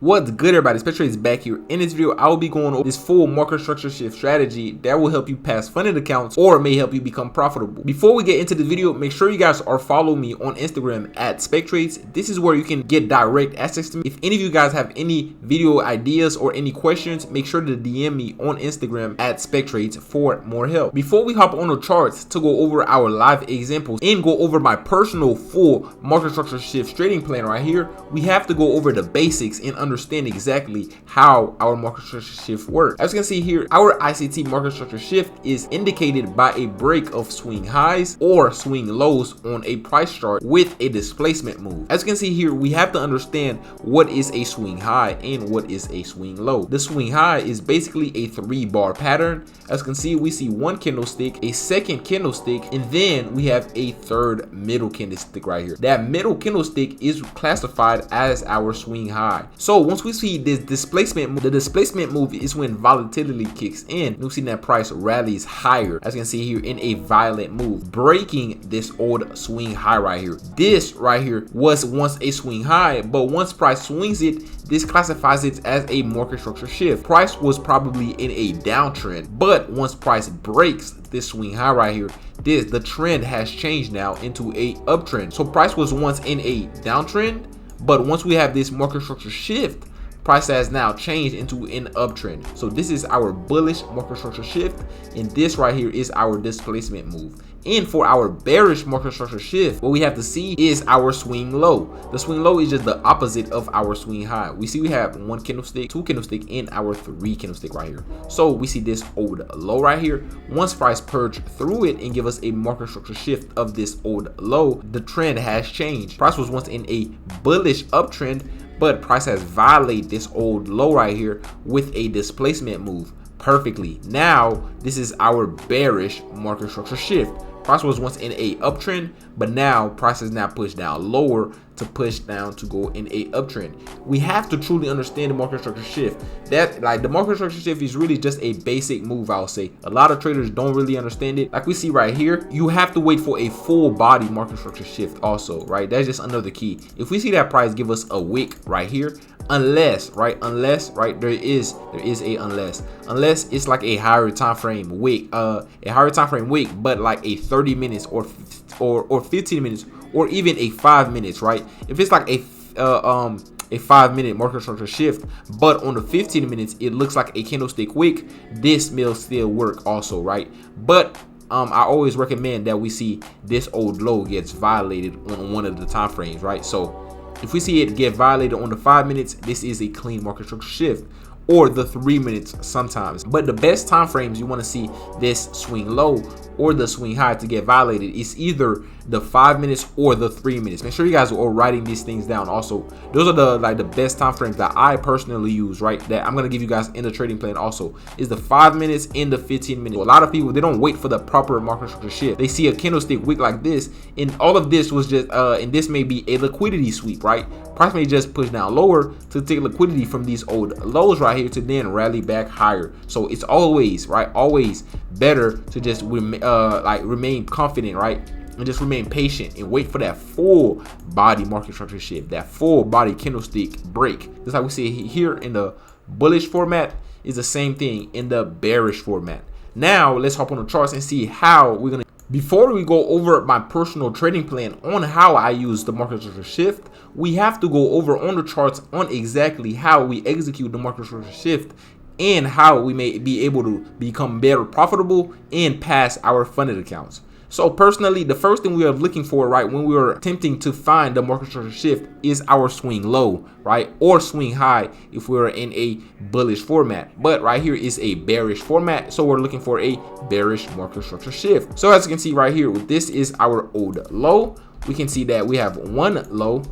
What's good, everybody? Spektrades back here. In this video, I will be going over this full market structure shift strategy that will help you pass funded accounts or may help you become profitable. Before we get into the video, make sure you guys are following me on Instagram at Spektrades. This is where you can get direct access to me. If any of you guys have any video ideas or any questions, make sure to DM me on Instagram at Spektrades for more help. Before we hop on the charts to go over our live examples and go over my personal full market structure shift trading plan right here, we have to go over the basics and understand exactly how our market structure shift works. As you can see here, our ICT market structure shift is indicated by a break of swing highs or swing lows on a price chart with a displacement move. As you can see here, we have to understand what is a swing high and what is a swing low. The swing high is basically a 3-bar pattern. As you can see, we see one candlestick, a second candlestick, and then we have a third middle candlestick right here. That middle candlestick is classified as our swing high. So once we see this displacement move, the displacement move is when volatility kicks in. You'll see that price rallies higher, as you can see here, in a violent move, breaking this old swing high right here. This right here was once a swing high, but once price swings it, this classifies it as a market structure shift. Price was probably in a downtrend, but once price breaks this swing high right here, the trend has changed now into a uptrend. So price was once in a downtrend, but once we have this market structure shift, price has now changed into an uptrend. So this is our bullish market structure shift, and this right here is our displacement move. And for our bearish market structure shift, what we have to see is our swing low. The swing low is just the opposite of our swing high. We see we have one candlestick, two candlestick, and our 3 candlestick right here. So we see this old low right here. Once price purge through it and give us a market structure shift of this old low, the trend has changed. Price was once in a bullish uptrend, but price has violated this old low right here with a displacement move perfectly. Now this is our bearish market structure shift. Price was once in a uptrend, but now price is now pushed down lower to push down to go in a uptrend. We have to truly understand the market structure shift. That, like, the market structure shift is really just a basic move, I'll say. A lot of traders don't really understand it. Like we see right here, you have to wait for a full body market structure shift also, right? That's just another key. If we see that price give us a wick right here, unless there is a unless it's like a higher time frame wick, but like a 30 minutes or 15 minutes or even a 5 minutes, right? If it's like a 5-minute market structure shift, but on the 15 minutes it looks like a candlestick wick, this will still work also, right? But I always recommend that we see this old low gets violated on one of the time frames, right? So if we see it get violated on the 5 minutes, this is a clean market structure shift, or the 3 minutes sometimes. But the best time frames you want to see this swing low or the swing high to get violated is either the 5 minutes or the 3 minutes. Make sure you guys are writing these things down also. Those are the best time frames that I personally use, right? That I'm going to give you guys in the trading plan also, is the 5 minutes and the 15 minutes. So a lot of people, they don't wait for the proper market structure shift. They see a candlestick wick like this, and all of this was just and this may be a liquidity sweep, right? Price may just push down lower to take liquidity from these old lows right here to then rally back higher. So it's always, right, always better to just remain confident, right, and just remain patient and wait for that full body market structure shift, that full body candlestick break. Just like we see here in the bullish format, is the same thing in the bearish format. Now let's hop on the charts and see how we're gonna. Before we go over my personal trading plan on how I use the market structure shift, we have to go over on the charts on exactly how we execute the market structure shift and how we may be able to become better profitable and pass our funded accounts. So personally, the first thing we are looking for, right, when we are attempting to find the market structure shift is our swing low, right, or swing high if we're in a bullish format. But right here is a bearish format, so we're looking for a bearish market structure shift. So as you can see right here, this is our old low. We can see that we have one low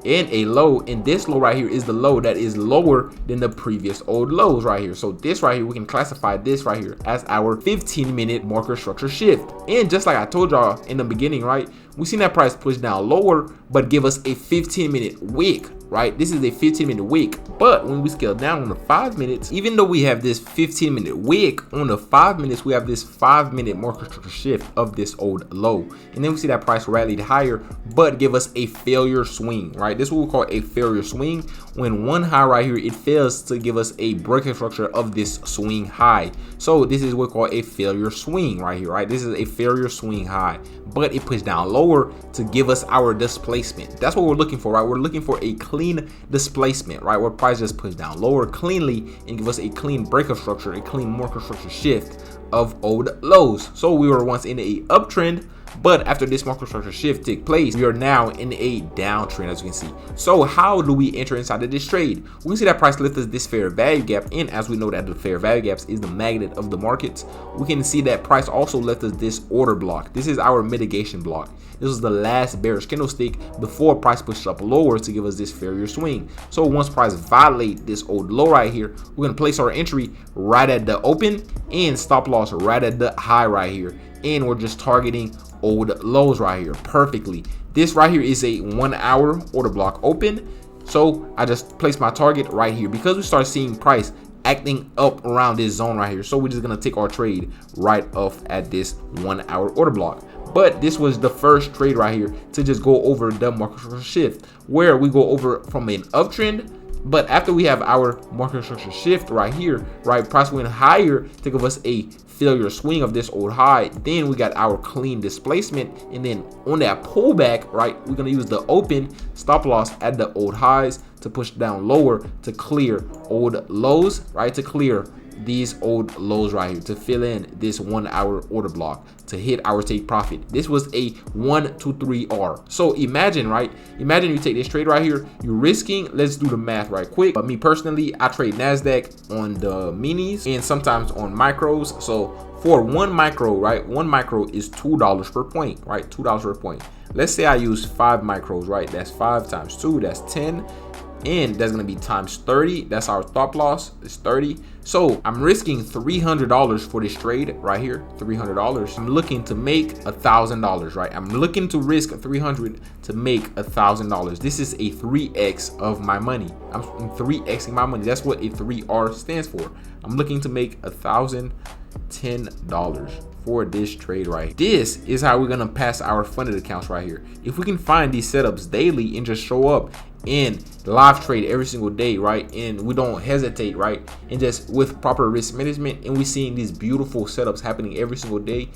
and a low, and this low right here is the low that is lower than the previous old lows right here. So this right here, we can classify this right here as our 15-minute market structure shift. And just like I told y'all in the beginning, right, we seen that price push down lower but give us a 15-minute wick right? This is a 15-minute wick. But when we scale down on the 5 minutes, even though we have this 15-minute wick, on the 5 minutes we have this 5-minute market structure shift of this old low, and then we see that price rallied higher but give us a failure swing, right? This is what we call a failure swing, when one high right here it fails to give us a breaking structure of this swing high. So this is what we call a failure swing right here, right? This is a failure swing high, but it pushed down lower to give us our displacement. That's what we're looking for, right? We're looking for a clean displacement, right? Where price just pushed down lower cleanly and give us a clean breaker structure, a clean market structure shift of old lows. So we were once in a uptrend, but after this market structure shift take place, we are now in a downtrend, as you can see. So how do we enter inside of this trade? We can see that price lifted this fair value gap, and as we know that the fair value gaps is the magnet of the markets, we can see that price also left us this order block. This is our mitigation block. This was the last bearish candlestick before price pushed up lower to give us this failure swing. So once price violate this old low right here, we're gonna place our entry right at the open and stop loss right at the high right here, and we're just targeting old lows right here perfectly. This right here is a 1 hour order block open, so I just placed my target right here because we start seeing price acting up around this zone right here. So we're just gonna take our trade right off at this 1 hour order block. But this was the first trade right here to just go over the market structure shift, where we go over from an uptrend. But after we have our market structure shift right here, right, price went higher to give us a failure swing of this old high. Then we got our clean displacement, and then on that pullback, right, we're gonna use the open stop loss at the old highs to push down lower to clear old lows, right, to clear these old lows right here, to fill in this 1 hour order block to hit our take profit. This was a 1 to 3R. So imagine, right, imagine you take this trade right here, you're risking, let's do the math right quick. But me personally, I trade NASDAQ on the minis and sometimes on micros. So for one micro, right, one micro is $2 per point, right, $2 per point. Let's say I use 5 micros, right, that's 5 times 2, that's 10, and that's gonna be times 30. That's our stop loss, is 30. So I'm risking $300 for this trade right here, $300. I'm looking to make $1,000, right? I'm looking to risk 300 to make $1,000. This is a 3x of my money. I'm 3xing my money. That's what a 3R stands for. I'm looking to make $1,010 for this trade right here. This is how we're gonna pass our funded accounts right here. If we can find these setups daily and just show up and live trade every single day, right, and we don't hesitate, right, and just with proper risk management, and we're seeing these beautiful setups happening every single day.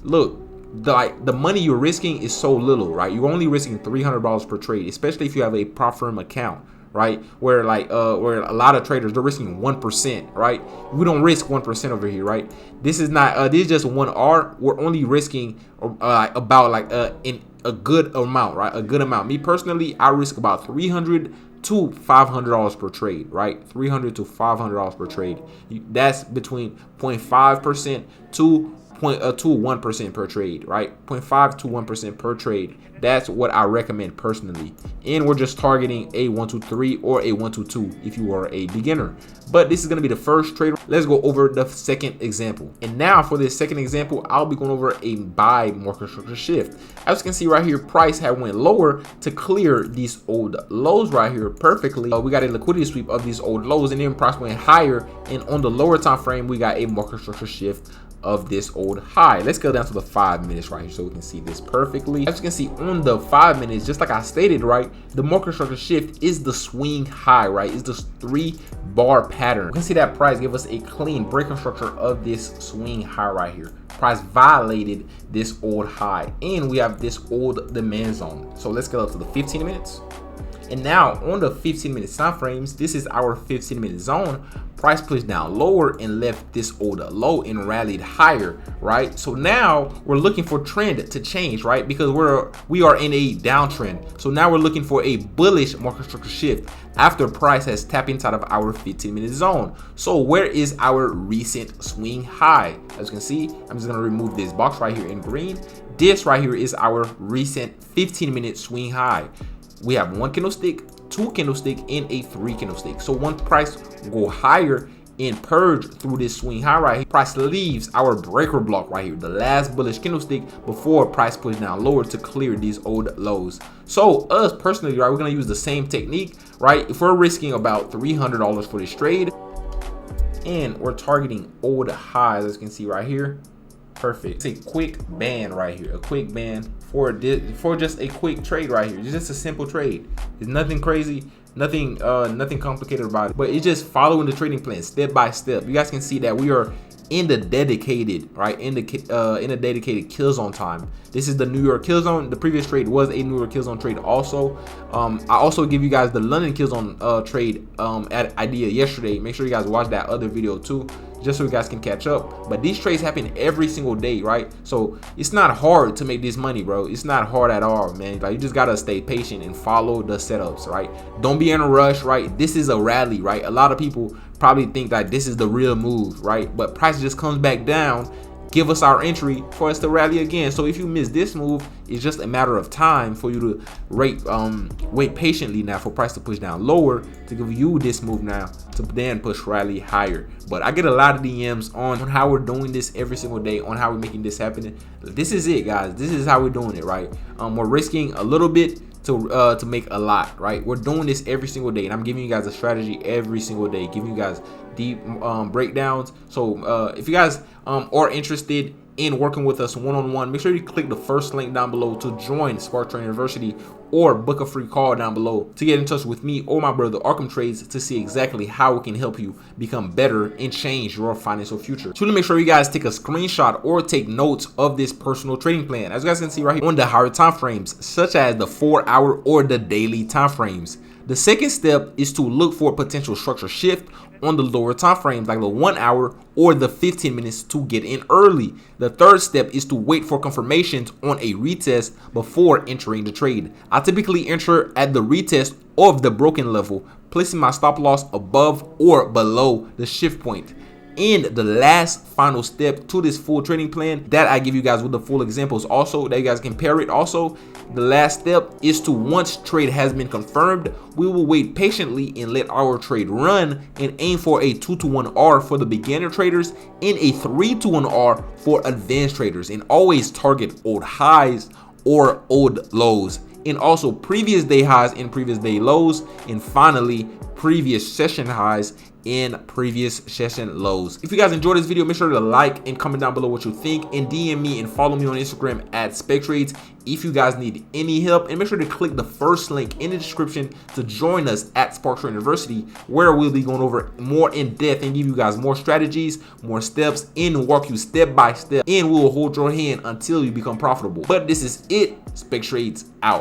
Look, the money you're risking is so little, right? You're only risking $300 per trade, especially if you have a prop firm account, right, where where a lot of traders, they're risking 1%, right? We don't risk 1% over here, right? This is not this is just 1R. We're only risking about in a good amount, right? A good amount. Me personally, I risk about $300 to $500 per trade, right? $300 to $500 per trade. That's between 0.5% to 1% per trade, right? 0.5 to 1% per trade. That's what I recommend personally. And we're just targeting a 123 or a 122 if you are a beginner. But this is gonna be the first trade. Let's go over the second example. And now for this second example, I'll be going over a buy market structure shift. As you can see right here, price had went lower to clear these old lows right here perfectly. We got a liquidity sweep of these old lows, and then price went higher. And on the lower time frame, we got a market structure shift of this old high. Let's go down to the 5 minutes right here so we can see this perfectly. As you can see on the 5 minutes, just like I stated, right, the market structure shift is the swing high, right? It's this 3-bar pattern. You can see that price gave us a clean breaking structure of this swing high right here. Price violated this old high, and we have this old demand zone. So let's go up to the 15 minutes. And now on the 15-minute time frames, this is our 15-minute zone. Price pushed down lower and left this old low and rallied higher, right? So now we're looking for trend to change, right? Because we are in a downtrend. So now we're looking for a bullish market structure shift after price has tapped inside of our 15-minute zone. So where is our recent swing high? As you can see, I'm just gonna remove this box right here in green. This right here is our recent 15-minute swing high. We have 1 candlestick, 2 candlestick, and a 3 candlestick. So once price go higher and purge through this swing high right here, price leaves our breaker block right here, the last bullish candlestick before price push down lower to clear these old lows. So us personally, right, we're gonna use the same technique. right? If we're risking about $300 for this trade, and we're targeting old highs, as you can see right here. Perfect. It's a quick ban right here, a quick ban for just a quick trade right here. It's just a simple trade. It's nothing crazy, nothing complicated about it, but it's just following the trading plan step by step. You guys can see that we are in the dedicated, right, in the dedicated kill zone time. This is the New York kill zone. The previous trade was a New York kill zone trade also. I also give you guys the London kill zone trade idea yesterday. Make sure you guys watch that other video too, just so you guys can catch up. But these trades happen every single day, right? So it's not hard to make this money, bro. It's not hard at all, man. Like, you just gotta stay patient and follow the setups, right? Don't be in a rush, right? This is a rally, right? A lot of people probably think that this is the real move, right? But price just comes back down, give us our entry for us to rally again. So if you miss this move, it's just a matter of time for you to wait patiently now for price to push down lower to give you this move now to then push rally higher. But I get a lot of DMs on how we're doing this every single day, on how we're making this happen. This is it, guys. This is how we're doing it, right? We're risking a little bit to make a lot, right? We're doing this every single day, and I'm giving you guys a strategy every single day, giving you guys deep breakdowns. So if you guys are interested in working with us one-on-one, make sure you click the first link down below to join Spektrades University, or book a free call down below to get in touch with me or my brother 𝗀𝗻Trades to see exactly how we can help you become better and change your financial future. So make sure you guys take a screenshot or take notes of this personal trading plan, as you guys can see right here on the higher time frames, such as the 4-hour or the daily time frames. The second step is to look for a potential structure shift on the lower time frames, like the 1 hour or the 15 minutes, to get in early. The third step is to wait for confirmations on a retest before entering the trade. I typically enter at the retest of the broken level, placing my stop loss above or below the shift point. And the last final step to this full trading plan that I give you guys with the full examples also, that you guys compare it also, the last step is to, once trade has been confirmed, we will wait patiently and let our trade run and aim for a 2-to-1 R for the beginner traders and a 3-to-1 R for advanced traders, and always target old highs or old lows, and also previous day highs and previous day lows, and finally previous session highs and previous session lows. If you guys enjoyed this video, make sure to like and comment down below what you think, and DM me and follow me on Instagram at Spektrades if you guys need any help. And make sure to click the first link in the description to join us at Spektrades University, where we'll be going over more in depth and give you guys more strategies, more steps, and walk you step by step, and we will hold your hand until you become profitable. But this is it. Spektrades out.